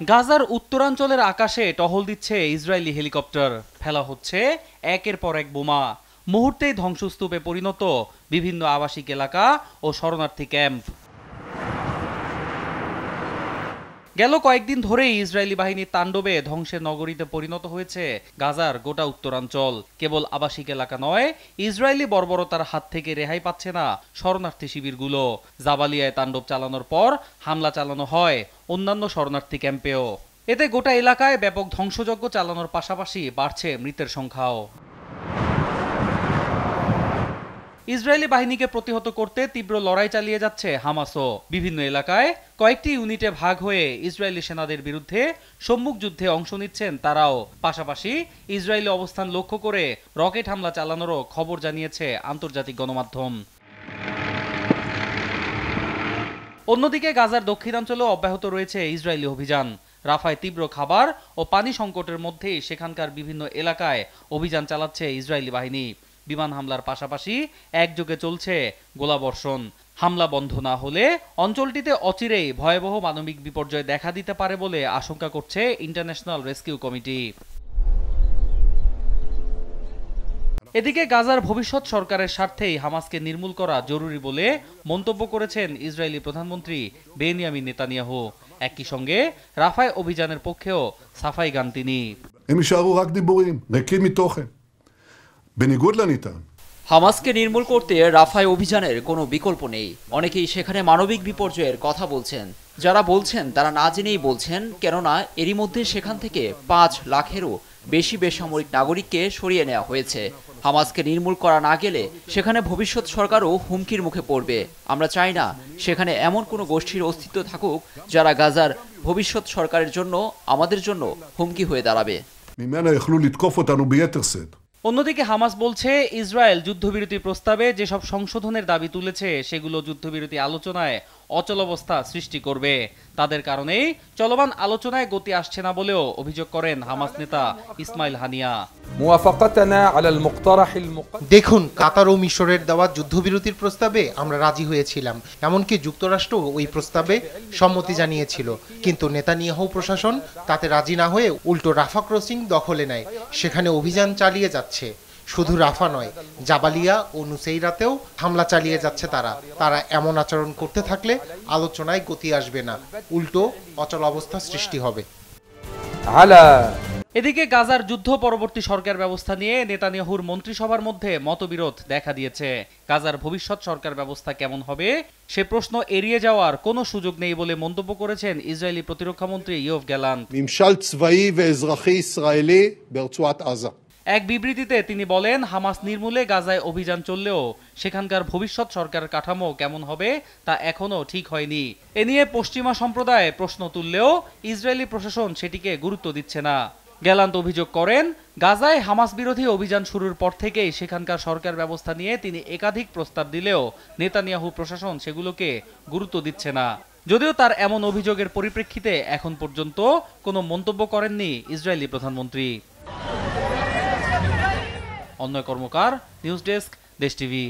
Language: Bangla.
গাজার উত্তরাঞ্চলের আকাশে টহল দিচ্ছে ইসরায়েলি হেলিকপ্টার, ফেলা হচ্ছে একের পর এক বোমা। মুহূর্তেই ধ্বংসস্তূপে পরিণত বিভিন্ন আবাসিক এলাকা ও শরণার্থী ক্যাম্প। গেল কয়েকদিন ধরেই ইসরায়েলি বাহিনীর তাণ্ডবে ধ্বংসের নগরীতে পরিণত হয়েছে গাজার গোটা উত্তরাঞ্চল। কেবল আবাসিক এলাকা নয়, ইসরায়েলি বর্বরতার হাত থেকে রেহাই পাচ্ছে না শরণার্থী শিবিরগুলো। জাবালিয়ায় তাণ্ডব চালানোর পর হামলা চালানো হয় অন্যান্য শরণার্থী ক্যাম্পেও। এতে গোটা এলাকায় ব্যাপক ধ্বংসযজ্ঞ চালানোর পাশাপাশি বাড়ছে মৃতের সংখ্যাও। ইসরায়েলি বাহিনীকে প্রতিহত করতে তীব্র লড়াই চালিয়ে যাচ্ছে হামাসও। বিভিন্ন এলাকায় কয়েকটি ইউনিটে ভাগ হয়ে ইসরায়েলি সেনাদের বিরুদ্ধে সম্মুখ যুদ্ধে অংশ নিচ্ছেন তারাও। পাশাপাশি ইসরায়েলি অবস্থান লক্ষ্য করে রকেট হামলা চালানোরও খবর জানিয়েছে আন্তর্জাতিক গণমাধ্যম। অন্যদিকে গাজার দক্ষিণাঞ্চলেও অব্যাহত রয়েছে ইসরায়েলি অভিযান। রাফায় তীব্র খাবার ও পানি সংকটের মধ্যেই সেখানকার বিভিন্ন এলাকায় অভিযান চালাচ্ছে ইসরায়েলি বাহিনী। বিমান হামলার পাশাপাশি একযোগে চলছে গোলাবর্ষণ। হামলা বন্ধ না হলে অঞ্চলটিতে অচিরেই ভয়াবহ মানবিক বিপর্যয় দেখা দিতে পারে বলে আশঙ্কা করছে ইন্টারন্যাশনাল রেস্কিউ কমিটি। এদিকে গাজার ভবিষ্যৎ সরকারের স্বার্থেই হামাসকে নির্মূল করা জরুরি বলে মন্তব্য করেছেন ইসরায়েলি প্রধানমন্ত্রী বেনিয়ামিন নেতানিয়াহু। একই সঙ্গে রাফায় অভিযানের পক্ষেও সাফাই গান তিনি। হামাসকে নির্মূল করতে রাফায় অভিযানের কোনো বিকল্প নেই। অনেকেই সেখানে মানবিক বিপর্যয়ের কথা বলছেন। যারা বলছেন তারা না জেনেই বলছেন, কেননা এরই মধ্যে সেখান থেকে 5 লাখেরও বেশি বেসামরিক নাগরিককে সরিয়ে নেওয়া হয়েছে। হামাসকে নির্মূল করা না গেলে সেখানে ভবিষ্যৎ সরকারও হুমকির মুখে পড়বে। আমরা চাই না সেখানে এমন কোনো গোষ্ঠীর অস্তিত্ব থাকুক যারা গাজার ভবিষ্যৎ সরকারের জন্য, আমাদের জন্য হুমকি হয়ে দাঁড়াবে। অন্যদিকে হামাস বলছে, ইসরায়েল যুদ্ধবিরতি প্রস্তাবে যেসব সংশোধনের দাবি তুলেছে সেগুলো যুদ্ধবিরতি আলোচনায় অচলাবস্থা সৃষ্টি করবে। তাদের কারণেই চলমান আলোচনায় গতি আসছে না বলেও অভিযোগ করেন হামাস নেতা ইসমাইল হানিয়া। দেখুন, কাতার ও মিশরের দেওয়া যুদ্ধবিরতির প্রস্তাবে আমরা রাজি হয়েছিলাম। এমনকি যুক্তরাষ্ট্র ওই প্রস্তাবে সম্মতি জানিয়েছিল, কিন্তু নেতানিয়াহু প্রশাসন তাতে রাজি না হয়ে উল্টো রাফা ক্রসিং দখলে নেয়। সেখানে অভিযান চালিয়ে যাচ্ছে। শুধু রাফা নয়, জাবালিয়া ও নুসেইরাতেও হামলা চালিয়ে যাচ্ছে তারা এমন আচরণ করতে থাকলে আলোচনায় গতি আসবে না, উল্টো অচল অবস্থা সৃষ্টি হবে। এদিকে গাজার যুদ্ধ পরবর্তী সরকার ব্যবস্থা নিয়ে নেতানিয়াহুর মন্ত্রিসভার মধ্যে মতবিরোধ দেখা দিয়েছে। গাজার ভবিষ্যৎ সরকার ব্যবস্থা কেমন হবে সে প্রশ্ন এড়িয়ে যাওয়ার কোনো সুযোগ নেই বলে মন্তব্য করেছেন ইসরায়েলি প্রতিরক্ষা মন্ত্রী ইয়োভ গ্যালান্ট। এক বিবৃতিতে তিনি বলেন, হামাস নির্মূলে গাজায় অভিযান চললেও সেখানকার ভবিষ্যৎ সরকারের কাঠামো কেমন হবে তা এখনো ঠিক হয়নি। এ নিয়ে পশ্চিমা সম্প্রদায় প্রশ্ন তুললেও ইসরায়েলি প্রশাসন সেটিকে গুরুত্ব দিচ্ছে না। গ্যালান্ট অভিযোগ করেন, গাজায় হামাস বিরোধী অভিযান শুরুর পর থেকেই সেখানকার সরকার ব্যবস্থা নিয়ে তিনি একাধিক প্রস্তাব দিলেও নেতানিয়াহু প্রশাসন সেগুলোকে গুরুত্ব দিচ্ছে না। যদিও তার এমন অভিযোগের পরিপ্রেক্ষিতে এখন পর্যন্ত কোনো মন্তব্য করেননি ইসরায়েলি প্রধানমন্ত্রী। অন্যয় কর্মকার, নিউজ ডেস্ক, দেশ টিভি।